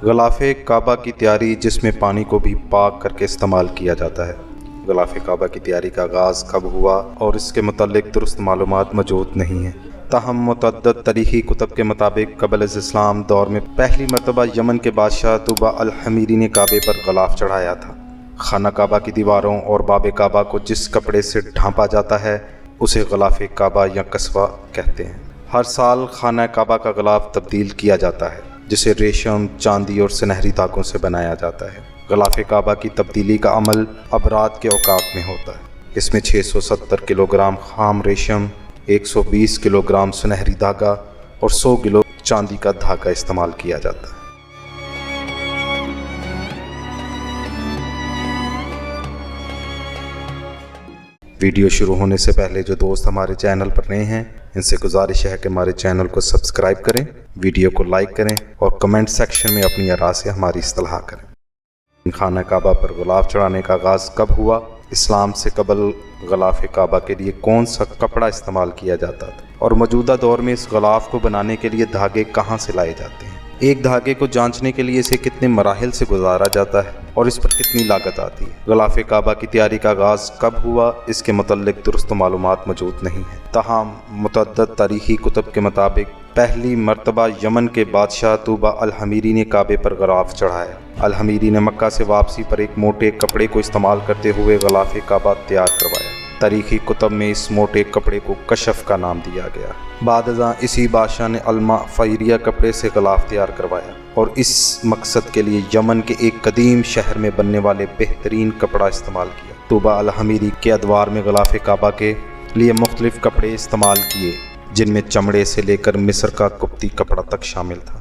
غلاف کعبہ کی تیاری جس میں پانی کو بھی پاک کر کے استعمال کیا جاتا ہے۔ غلاف کعبہ کی تیاری کا آغاز کب ہوا اور اس کے متعلق درست معلومات موجود نہیں ہیں، تاہم متعدد تاریخی کتب کے مطابق قبل از اسلام دور میں پہلی مرتبہ یمن کے بادشاہ طوبہ الحمیری نے کعبے پر غلاف چڑھایا تھا۔ خانہ کعبہ کی دیواروں اور باب کعبہ کو جس کپڑے سے ڈھانپا جاتا ہے اسے غلاف کعبہ یا کسوہ کہتے ہیں۔ ہر سال خانہ کعبہ کا غلاف تبدیل کیا جاتا ہے جسے ریشم، چاندی اور سنہری دھاگوں سے بنایا جاتا ہے۔ غلاف کعبہ کی تبدیلی کا عمل ابرات کے اوقات میں ہوتا ہے۔ اس میں 670 کلو گرام خام ریشم، 120 کلو گرام سنہری دھاگا اور 100 کلو چاندی کا دھاگا استعمال کیا جاتا ہے۔ ویڈیو شروع ہونے سے پہلے جو دوست ہمارے چینل پر نئے ہیں ان سے گزارش ہے کہ ہمارے چینل کو سبسکرائب کریں، ویڈیو کو لائک کریں اور کمنٹ سیکشن میں اپنی آراء سے ہماری اصطلاح کریں۔ خانہ کعبہ پر غلاف چڑھانے کا آغاز کب ہوا؟ اسلام سے قبل غلاف کعبہ کے لیے کون سا کپڑا استعمال کیا جاتا تھا اور موجودہ دور میں اس غلاف کو بنانے کے لیے دھاگے کہاں سے لائے جاتے ہیں؟ ایک دھاگے کو جانچنے کے لیے اسے کتنے مراحل سے گزارا جاتا ہے اور اس پر کتنی لاگت آتی ہے؟ غلاف کعبہ کی تیاری کا آغاز کب ہوا اس کے متعلق درست معلومات موجود نہیں ہیں، تاہم متعدد تاریخی کتب کے مطابق پہلی مرتبہ یمن کے بادشاہ طوبہ الحمیری نے کعبے پر غلاف چڑھایا۔ الحمیری نے مکہ سے واپسی پر ایک موٹے کپڑے کو استعمال کرتے ہوئے غلاف کعبہ تیار کروایا۔ تاریخی کتب میں اس موٹے کپڑے کو کشف کا نام دیا گیا۔ بعد ازاں اسی بادشاہ نے الما فیریہ کپڑے سے غلاف تیار کروایا اور اس مقصد کے لیے یمن کے ایک قدیم شہر میں بننے والے بہترین کپڑا استعمال کیا۔ طوبہ الحمیری کے ادوار میں غلاف کعبہ کے لیے مختلف کپڑے استعمال کیے جن میں چمڑے سے لے کر مصر کا قبطی کپڑا تک شامل تھا۔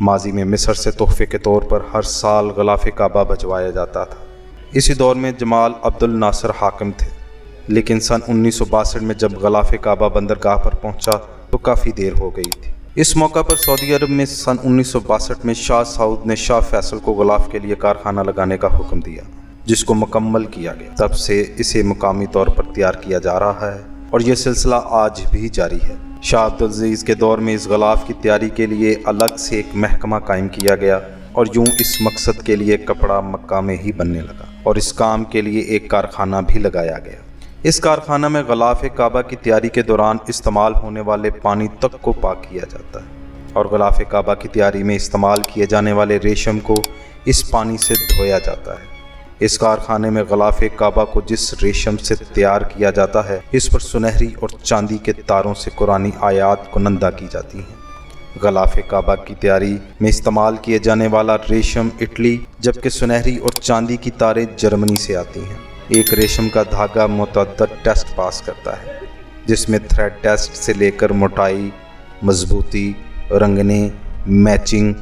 ماضی میں مصر سے تحفے کے طور پر ہر سال غلاف کعبہ بھجوایا جاتا تھا۔ اسی دور میں جمال عبد الناصر حاکم تھے، لیکن سن 1962 میں جب غلاف کعبہ بندرگاہ پر پہنچا تو کافی دیر ہو گئی تھی۔ اس موقع پر سعودی عرب میں سن 1962 میں شاہ سعود نے شاہ فیصل کو غلاف کے لیے کارخانہ لگانے کا حکم دیا جس کو مکمل کیا گیا۔ تب سے اسے مقامی طور پر تیار کیا جا رہا ہے اور یہ سلسلہ آج بھی جاری ہے۔ شاہ عبدالعزیز کے دور میں اس غلاف کی تیاری کے لیے الگ سے ایک محکمہ قائم کیا گیا اور یوں اس مقصد کے لیے کپڑا مکہ میں ہی بننے لگا اور اس کام کے لیے ایک کارخانہ بھی لگایا گیا۔ اس کارخانہ میں غلاف کعبہ کی تیاری کے دوران استعمال ہونے والے پانی تک کو پاک کیا جاتا ہے اور غلاف کعبہ کی تیاری میں استعمال کیے جانے والے ریشم کو اس پانی سے دھویا جاتا ہے۔ اس کارخانے میں غلاف کعبہ کو جس ریشم سے تیار کیا جاتا ہے اس پر سنہری اور چاندی کے تاروں سے قرآنی آیات کنندہ کی جاتی ہیں۔ غلاف کعبہ کی تیاری میں استعمال کیے جانے والا ریشم اٹلی جبکہ سنہری اور چاندی کی تاریں جرمنی سے آتی ہیں۔ ایک ریشم کا دھاگا متعدد ٹیسٹ پاس کرتا ہے جس میں تھریڈ ٹیسٹ سے لے کر موٹائی، مضبوطی، رنگنے، میچنگ،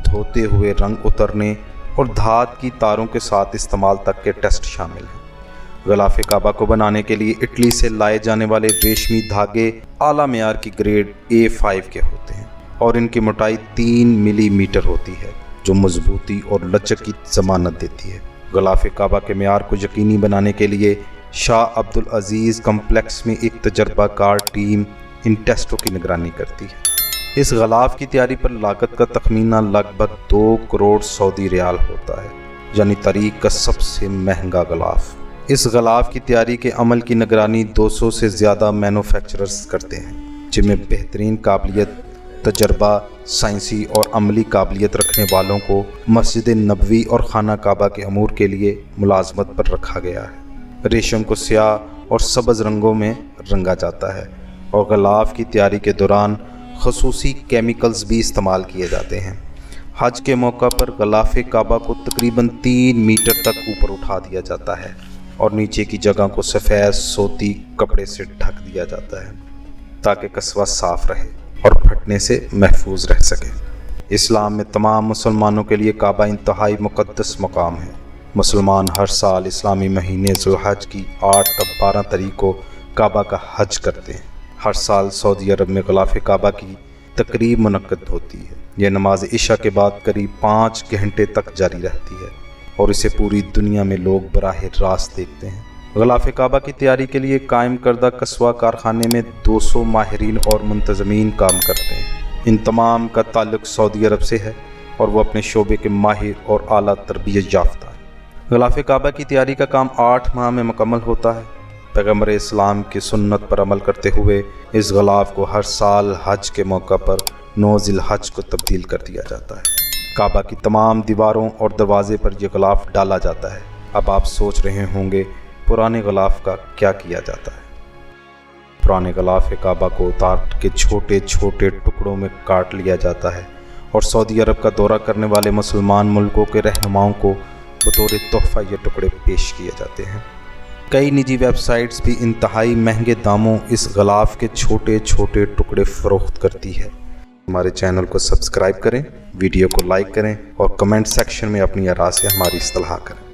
دھوتے ہوئے رنگ اترنے اور دھات کی تاروں کے ساتھ استعمال تک کے ٹیسٹ شامل ہیں۔ غلاف کعبہ کو بنانے کے لیے اٹلی سے لائے جانے والے ریشمی دھاگے اعلیٰ معیار کی گریڈ A5 کے ہوتے ہیں اور ان کی موٹائی 3 ملی میٹر ہوتی ہے جو مضبوطی اور لچک کی ضمانت دیتی ہے۔ غلاف کعبہ کے معیار کو یقینی بنانے کے لیے شاہ عبدالعزیز کمپلیکس میں ایک تجربہ کار ٹیم ان ٹیسٹوں کی نگرانی کرتی ہے۔ اس غلاف کی تیاری پر لاگت کا تخمینہ لگ بھگ 2 کروڑ سعودی ریال ہوتا ہے، یعنی تاریخ کا سب سے مہنگا غلاف۔ اس غلاف کی تیاری کے عمل کی نگرانی 200 سے زیادہ مینوفیکچررز کرتے ہیں جن میں بہترین قابلیت، تجربہ، سائنسی اور عملی قابلیت رکھنے والوں کو مسجد نبوی اور خانہ کعبہ کے امور کے لیے ملازمت پر رکھا گیا ہے۔ ریشم کو سیاہ اور سبز رنگوں میں رنگا جاتا ہے اور غلاف کی تیاری کے دوران خصوصی کیمیکلز بھی استعمال کیے جاتے ہیں۔ حج کے موقع پر غلاف کعبہ کو تقریباً 3 میٹر تک اوپر اٹھا دیا جاتا ہے اور نیچے کی جگہ کو سفید صوتی کپڑے سے ڈھک دیا جاتا ہے تاکہ کسوہ صاف رہے اور پھٹنے سے محفوظ رہ سکے۔ اسلام میں تمام مسلمانوں کے لیے کعبہ انتہائی مقدس مقام ہے۔ مسلمان ہر سال اسلامی مہینے ذوالحج کی 8 تا 12 تاریخ کو کعبہ کا حج کرتے ہیں۔ ہر سال سعودی عرب میں غلاف کعبہ کی تقریب منعقد ہوتی ہے۔ یہ نماز عشاء کے بعد قریب 5 گھنٹے تک جاری رہتی ہے اور اسے پوری دنیا میں لوگ براہ راست دیکھتے ہیں۔ غلاف کعبہ کی تیاری کے لیے قائم کردہ کسوہ کارخانے میں 200 ماہرین اور منتظمین کام کرتے ہیں۔ ان تمام کا تعلق سعودی عرب سے ہے اور وہ اپنے شعبے کے ماہر اور اعلیٰ تربیت یافتہ ہے۔ غلاف کعبہ کی تیاری کا کام 8 ماہ میں مکمل ہوتا ہے۔ پیغمبر اسلام کی سنت پر عمل کرتے ہوئے اس غلاف کو ہر سال حج کے موقع پر 9 ذی الحج کو تبدیل کر دیا جاتا ہے۔ کعبہ کی تمام دیواروں اور دروازے پر یہ غلاف ڈالا جاتا ہے۔ اب آپ سوچ رہے ہوں گے پرانے غلاف کا کیا کیا جاتا ہے؟ پرانے غلاف کعبہ کو اتار کے چھوٹے چھوٹے ٹکڑوں میں کاٹ لیا جاتا ہے اور سعودی عرب کا دورہ کرنے والے مسلمان ملکوں کے رہنماؤں کو بطور تحفہ یہ ٹکڑے پیش کیے جاتے ہیں۔ کئی نجی ویب سائٹس بھی انتہائی مہنگے داموں اس غلاف کے چھوٹے چھوٹے ٹکڑے فروخت کرتی ہے۔ ہمارے چینل کو سبسکرائب کریں، ویڈیو کو لائک کریں اور کمنٹ سیکشن میں اپنی آراء سے ہماری اصطلاح کریں۔